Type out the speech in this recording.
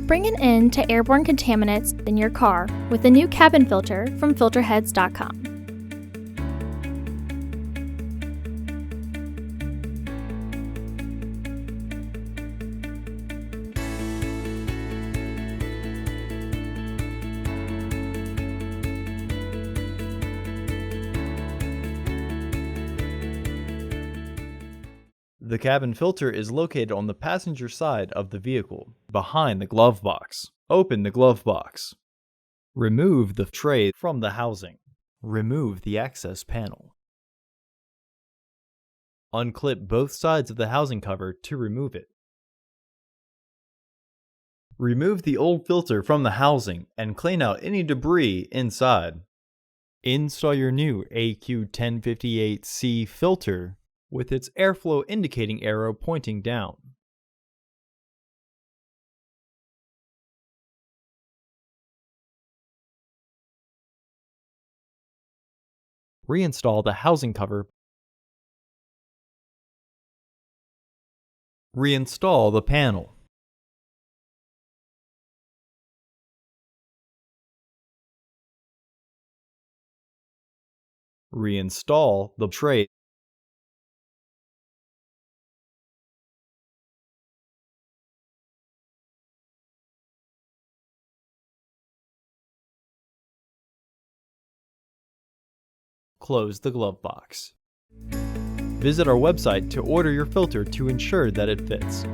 Bring an end to airborne contaminants in your car with the new cabin filter from Filterheads.com. The cabin filter is located on the passenger side of the vehicle, behind the glove box. Open the glove box. Remove the tray from the housing. Remove the access panel. Unclip both sides of the housing cover to remove it. Remove the old filter from the housing and clean out any debris inside. Install your new AQ1058C filter with its airflow indicating arrow pointing down. Reinstall the housing cover. Reinstall the panel. Reinstall the tray. Close the glove box. Visit our website to order your filter to ensure that it fits.